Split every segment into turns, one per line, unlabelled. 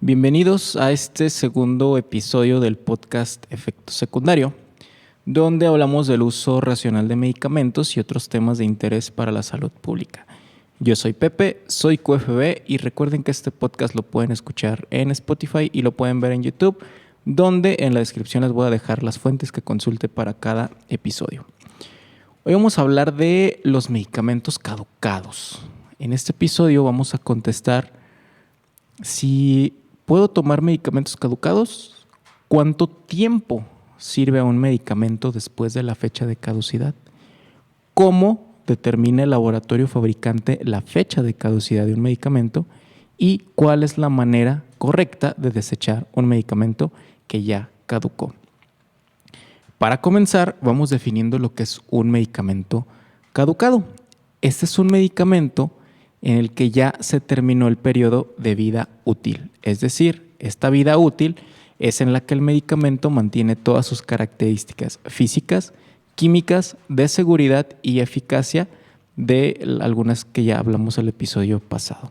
Bienvenidos a este segundo episodio del podcast Efecto Secundario, donde hablamos del uso racional de medicamentos y otros temas de interés para la salud pública. Yo soy Pepe, soy QFB y recuerden que este podcast lo pueden escuchar en Spotify y lo pueden ver en YouTube, donde en la descripción les voy a dejar las fuentes que consulte para cada episodio. Hoy vamos a hablar de los medicamentos caducados. En este episodio vamos a contestar si ¿puedo tomar medicamentos caducados? ¿Cuánto tiempo sirve un medicamento después de la fecha de caducidad? ¿Cómo determina el laboratorio fabricante la fecha de caducidad de un medicamento? ¿Y cuál es la manera correcta de desechar un medicamento que ya caducó? Para comenzar, vamos definiendo lo que es un medicamento caducado. Este es un medicamento en el que ya se terminó el periodo de vida útil. Es decir, esta vida útil es en la que el medicamento mantiene todas sus características físicas, químicas, de seguridad y eficacia de algunas que ya hablamos en el episodio pasado.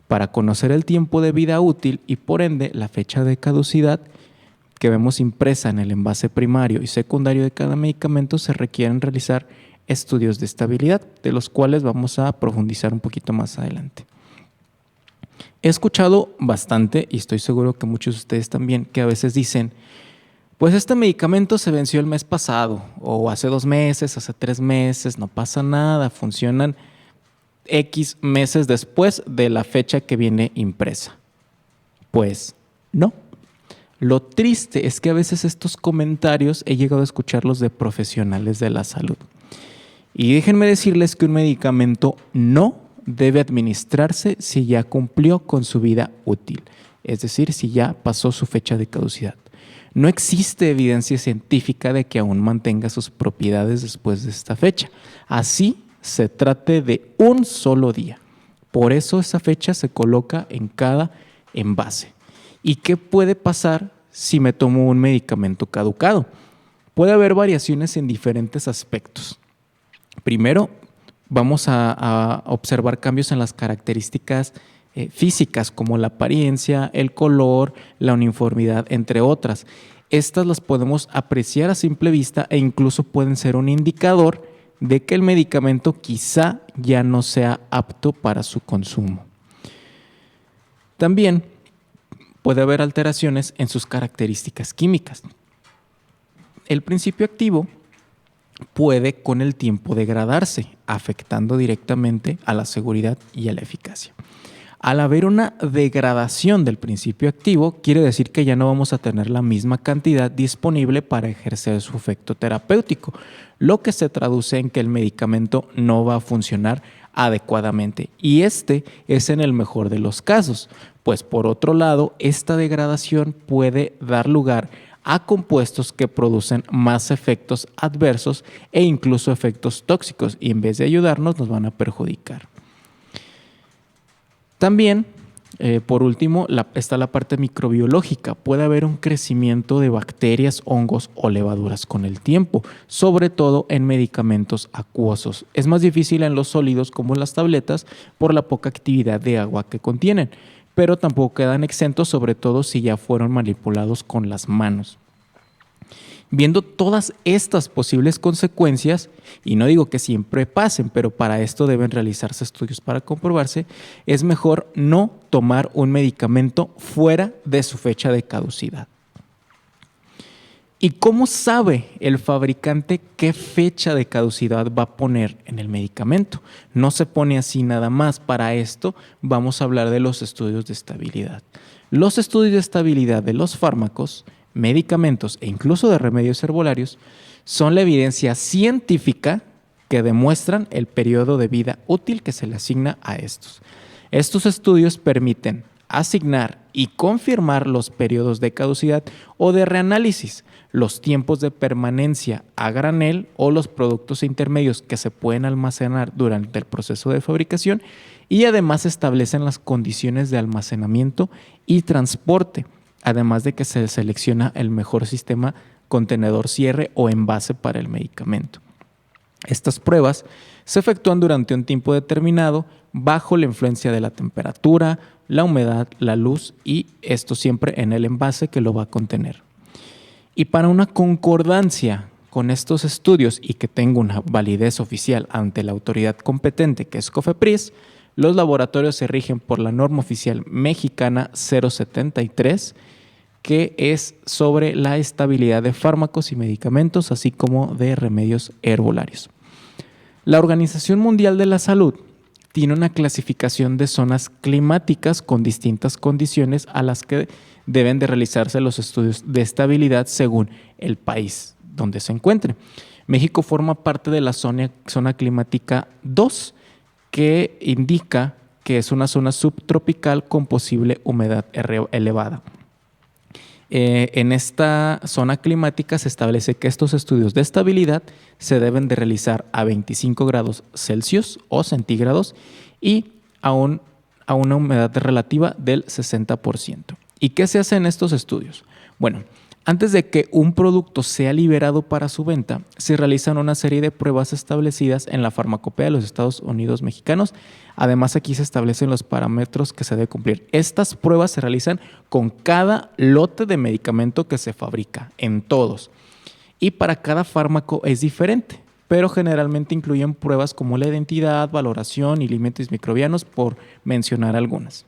Para conocer el tiempo de vida útil y por ende la fecha de caducidad que vemos impresa en el envase primario y secundario de cada medicamento, se requieren realizar estudios de estabilidad, de los cuales vamos a profundizar un poquito más adelante. He escuchado bastante, y estoy seguro que muchos de ustedes también, que a veces dicen, pues este medicamento se venció el mes pasado, o hace 2 meses, hace 3 meses, no pasa nada, funcionan X meses después de la fecha que viene impresa. Pues no. Lo triste es que a veces estos comentarios he llegado a escucharlos de profesionales de la salud. Y déjenme decirles que un medicamento no debe administrarse si ya cumplió con su vida útil, es decir, si ya pasó su fecha de caducidad. No existe evidencia científica de que aún mantenga sus propiedades después de esta fecha. Así se trate de un solo día. Por eso esa fecha se coloca en cada envase. ¿Y qué puede pasar si me tomo un medicamento caducado? Puede haber variaciones en diferentes aspectos. Primero, vamos a observar cambios en las características físicas como la apariencia, el color, la uniformidad, entre otras. Estas las podemos apreciar a simple vista e incluso pueden ser un indicador de que el medicamento quizá ya no sea apto para su consumo. También puede haber alteraciones en sus características químicas. El principio activo puede con el tiempo degradarse, afectando directamente a la seguridad y a la eficacia. Al haber una degradación del principio activo, quiere decir que ya no vamos a tener la misma cantidad disponible para ejercer su efecto terapéutico, lo que se traduce en que el medicamento no va a funcionar adecuadamente. Y este es en el mejor de los casos, pues por otro lado, esta degradación puede dar lugar a compuestos que producen más efectos adversos e incluso efectos tóxicos y en vez de ayudarnos nos van a perjudicar. También, por último, está la parte microbiológica. Puede haber un crecimiento de bacterias, hongos o levaduras con el tiempo, sobre todo en medicamentos acuosos. Es más difícil en los sólidos como las tabletas por la poca actividad de agua que contienen, pero tampoco quedan exentos, sobre todo si ya fueron manipulados con las manos. Viendo todas estas posibles consecuencias, y no digo que siempre pasen, pero para esto deben realizarse estudios para comprobarse, es mejor no tomar un medicamento fuera de su fecha de caducidad. ¿Y cómo sabe el fabricante qué fecha de caducidad va a poner en el medicamento? No se pone así nada más. Para esto vamos a hablar de los estudios de estabilidad. Los estudios de estabilidad de los fármacos, medicamentos e incluso de remedios herbolarios son la evidencia científica que demuestran el periodo de vida útil que se le asigna a estos. Estos estudios permiten asignar y confirmar los periodos de caducidad o de reanálisis, los tiempos de permanencia a granel o los productos intermedios que se pueden almacenar durante el proceso de fabricación y además establecen las condiciones de almacenamiento y transporte, además de que se selecciona el mejor sistema contenedor cierre o envase para el medicamento. Estas pruebas se efectúan durante un tiempo determinado bajo la influencia de la temperatura, la humedad, la luz y esto siempre en el envase que lo va a contener. Y para una concordancia con estos estudios y que tenga una validez oficial ante la autoridad competente que es COFEPRIS, los laboratorios se rigen por la norma oficial mexicana 073, que es sobre la estabilidad de fármacos y medicamentos, así como de remedios herbolarios. La Organización Mundial de la Salud tiene una clasificación de zonas climáticas con distintas condiciones a las que deben de realizarse los estudios de estabilidad según el país donde se encuentre. México forma parte de la zona climática 2, que indica que es una zona subtropical con posible humedad elevada. En esta zona climática se establece que estos estudios de estabilidad se deben de realizar a 25 grados Celsius o centígrados y a una humedad relativa del 60%. ¿Y qué se hace en estos estudios? Bueno, antes de que un producto sea liberado para su venta, se realizan una serie de pruebas establecidas en la farmacopea de los Estados Unidos mexicanos. Además, aquí se establecen los parámetros que se debe cumplir. Estas pruebas se realizan con cada lote de medicamento que se fabrica, en todos. Y para cada fármaco es diferente, pero generalmente incluyen pruebas como la identidad, valoración y límites microbianos, por mencionar algunas.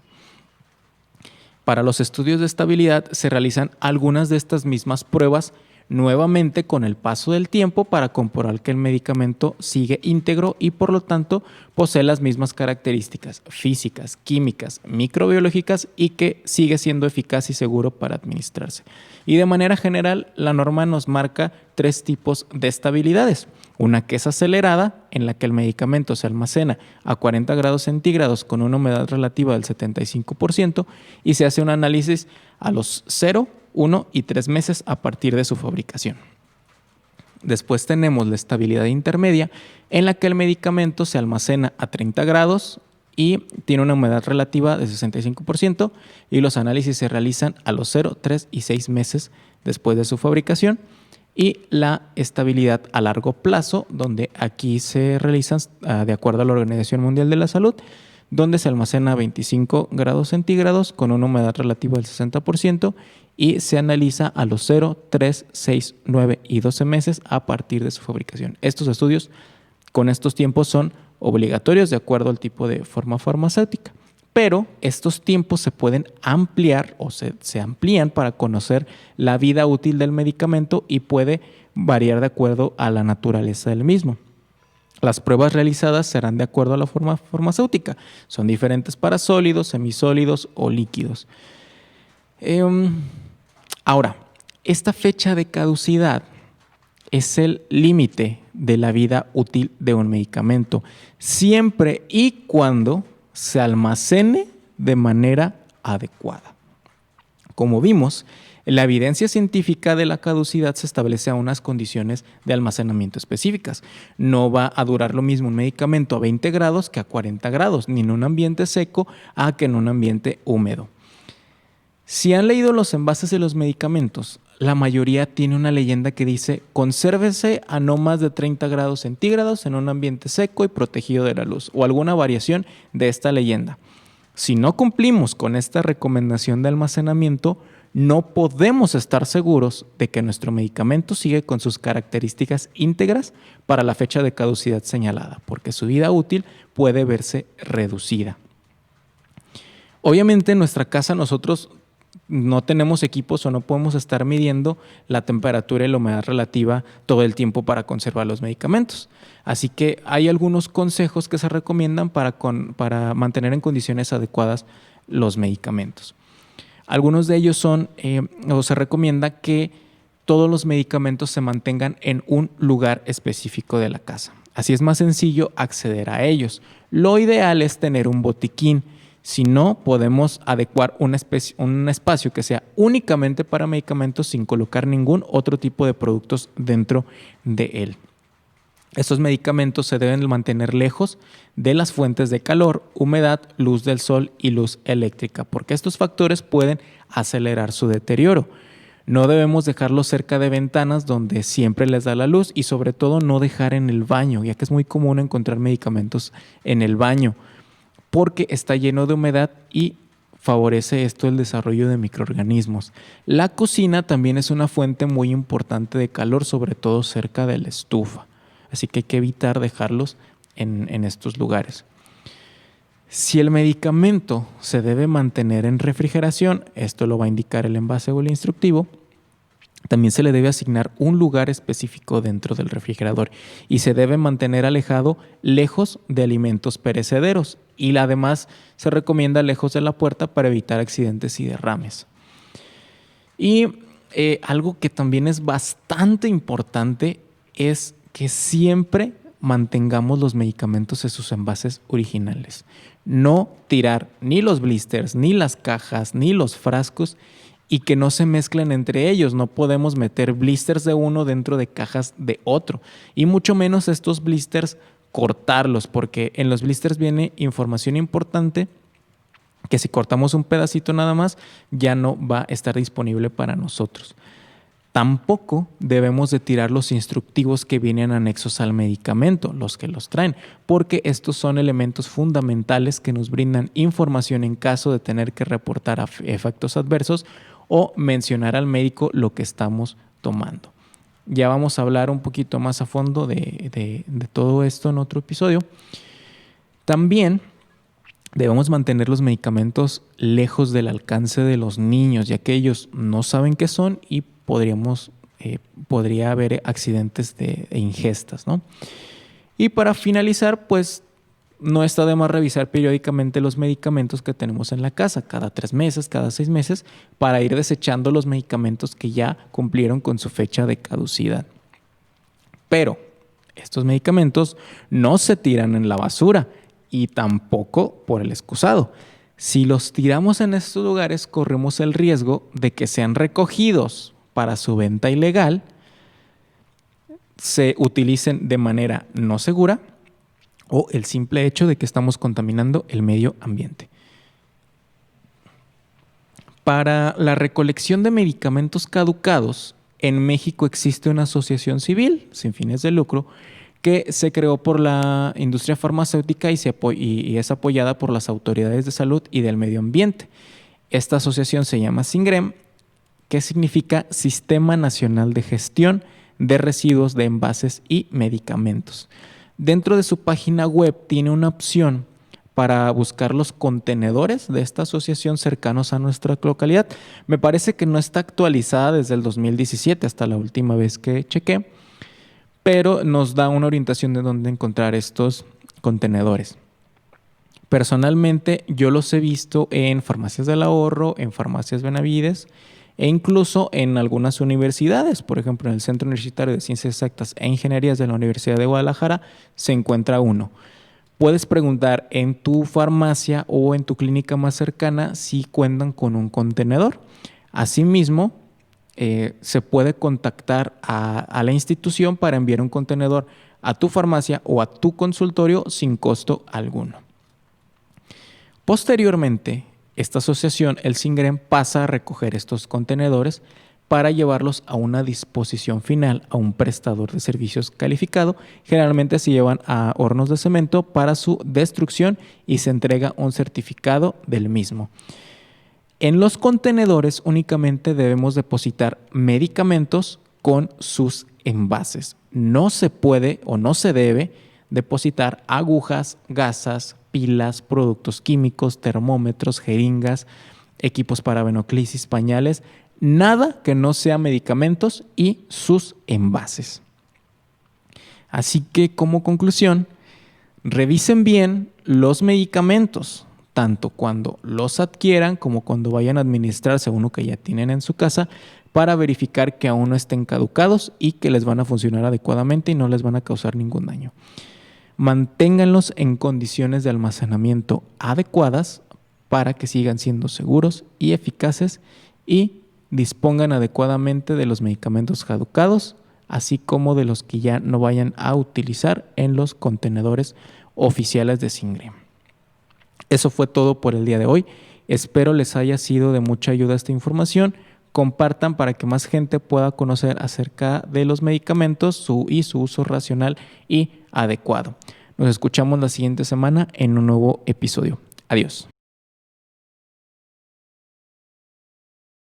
Para los estudios de estabilidad se realizan algunas de estas mismas pruebas nuevamente con el paso del tiempo para comprobar que el medicamento sigue íntegro y por lo tanto posee las mismas características físicas, químicas, microbiológicas y que sigue siendo eficaz y seguro para administrarse. Y de manera general, la norma nos marca 3 tipos de estabilidades. Una que es acelerada, en la que el medicamento se almacena a 40 grados centígrados con una humedad relativa del 75% y se hace un análisis a los 0, 1 y 3 meses a partir de su fabricación. Después tenemos la estabilidad intermedia, en la que el medicamento se almacena a 30 grados y tiene una humedad relativa de 65% y los análisis se realizan a los 0, 3 y 6 meses después de su fabricación. Y la estabilidad a largo plazo, donde aquí se realizan de acuerdo a la Organización Mundial de la Salud, donde se almacena a 25 grados centígrados con una humedad relativa del 60% y se analiza a los 0, 3, 6, 9 y 12 meses a partir de su fabricación. Estos estudios con estos tiempos son obligatorios de acuerdo al tipo de forma farmacéutica, pero estos tiempos se pueden ampliar o se amplían para conocer la vida útil del medicamento y puede variar de acuerdo a la naturaleza del mismo. Las pruebas realizadas serán de acuerdo a la forma farmacéutica. Son diferentes para sólidos, semisólidos o líquidos. Ahora, esta fecha de caducidad es el límite de la vida útil de un medicamento, siempre y cuando se almacene de manera adecuada. Como vimos, la evidencia científica de la caducidad se establece a unas condiciones de almacenamiento específicas. No va a durar lo mismo un medicamento a 20 grados que a 40 grados, ni en un ambiente seco que en un ambiente húmedo. Si han leído los envases de los medicamentos, la mayoría tiene una leyenda que dice: consérvese a no más de 30 grados centígrados en un ambiente seco y protegido de la luz, o alguna variación de esta leyenda. Si no cumplimos con esta recomendación de almacenamiento, no podemos estar seguros de que nuestro medicamento sigue con sus características íntegras para la fecha de caducidad señalada, porque su vida útil puede verse reducida. Obviamente en nuestra casa nosotros no tenemos equipos o no podemos estar midiendo la temperatura y la humedad relativa todo el tiempo para conservar los medicamentos. Así que hay algunos consejos que se recomiendan para mantener en condiciones adecuadas los medicamentos. Algunos de ellos se recomienda que todos los medicamentos se mantengan en un lugar específico de la casa. Así es más sencillo acceder a ellos. Lo ideal es tener un botiquín. Si no, podemos adecuar un espacio que sea únicamente para medicamentos sin colocar ningún otro tipo de productos dentro de él. Estos medicamentos se deben mantener lejos de las fuentes de calor, humedad, luz del sol y luz eléctrica, porque estos factores pueden acelerar su deterioro. No debemos dejarlos cerca de ventanas donde siempre les da la luz y sobre todo no dejar en el baño, ya que es muy común encontrar medicamentos en el baño porque está lleno de humedad y favorece esto el desarrollo de microorganismos. La cocina también es una fuente muy importante de calor, sobre todo cerca de la estufa, así que hay que evitar dejarlos en estos lugares. Si el medicamento se debe mantener en refrigeración, esto lo va a indicar el envase o el instructivo, también se le debe asignar un lugar específico dentro del refrigerador y se debe mantener alejado lejos de alimentos perecederos y además se recomienda lejos de la puerta para evitar accidentes y derrames. Y algo que también es bastante importante es que siempre mantengamos los medicamentos en sus envases originales. No tirar ni los blisters, ni las cajas, ni los frascos y que no se mezclen entre ellos. No podemos meter blisters de uno dentro de cajas de otro y mucho menos estos blisters cortarlos, porque en los blisters viene información importante que si cortamos un pedacito nada más ya no va a estar disponible para nosotros. Tampoco debemos de tirar los instructivos que vienen anexos al medicamento, los que los traen, porque estos son elementos fundamentales que nos brindan información en caso de tener que reportar efectos adversos o mencionar al médico lo que estamos tomando. Ya vamos a hablar un poquito más a fondo de todo esto en otro episodio. También debemos mantener los medicamentos lejos del alcance de los niños, ya que ellos no saben qué son y podría haber accidentes de ingestas, ¿no? Y para finalizar, pues no está de más revisar periódicamente los medicamentos que tenemos en la casa, cada 3 meses, cada 6 meses, para ir desechando los medicamentos que ya cumplieron con su fecha de caducidad. Pero estos medicamentos no se tiran en la basura y tampoco por el excusado. Si los tiramos en estos lugares, corremos el riesgo de que sean recogidos para su venta ilegal, se utilicen de manera no segura o el simple hecho de que estamos contaminando el medio ambiente. Para la recolección de medicamentos caducados, en México existe una asociación civil sin fines de lucro que se creó por la industria farmacéutica y es apoyada por las autoridades de salud y del medio ambiente. Esta asociación se llama SINGREM, que significa Sistema Nacional de Gestión de Residuos de Envases y Medicamentos. Dentro de su página web tiene una opción para buscar los contenedores de esta asociación cercanos a nuestra localidad. Me parece que no está actualizada desde el 2017, hasta la última vez que chequé, pero nos da una orientación de dónde encontrar estos contenedores. Personalmente, yo los he visto en farmacias del ahorro, en farmacias Benavides e incluso en algunas universidades. Por ejemplo, en el Centro Universitario de Ciencias Exactas e Ingenierías de la Universidad de Guadalajara se encuentra uno. Puedes preguntar en tu farmacia o en tu clínica más cercana si cuentan con un contenedor. Asimismo, se puede contactar a la institución para enviar un contenedor a tu farmacia o a tu consultorio sin costo alguno. Posteriormente, esta asociación, el SINGREM, pasa a recoger estos contenedores para llevarlos a una disposición final a un prestador de servicios calificado. Generalmente se llevan a hornos de cemento para su destrucción y se entrega un certificado del mismo. En los contenedores únicamente debemos depositar medicamentos con sus envases. No se puede o no se debe depositar agujas, gasas, pilas, productos químicos, termómetros, jeringas, equipos para venoclisis, pañales, nada que no sea medicamentos y sus envases. Así que como conclusión, revisen bien los medicamentos, tanto cuando los adquieran como cuando vayan a administrarse uno que ya tienen en su casa, para verificar que aún no estén caducados y que les van a funcionar adecuadamente y no les van a causar ningún daño. Manténganlos en condiciones de almacenamiento adecuadas para que sigan siendo seguros y eficaces y dispongan adecuadamente de los medicamentos caducados, así como de los que ya no vayan a utilizar en los contenedores oficiales de SINGREM. Eso fue todo por el día de hoy. Espero les haya sido de mucha ayuda esta información. compartan para que más gente pueda conocer acerca de los medicamentos y su uso racional y adecuado. Nos escuchamos la siguiente semana en un nuevo episodio. Adiós.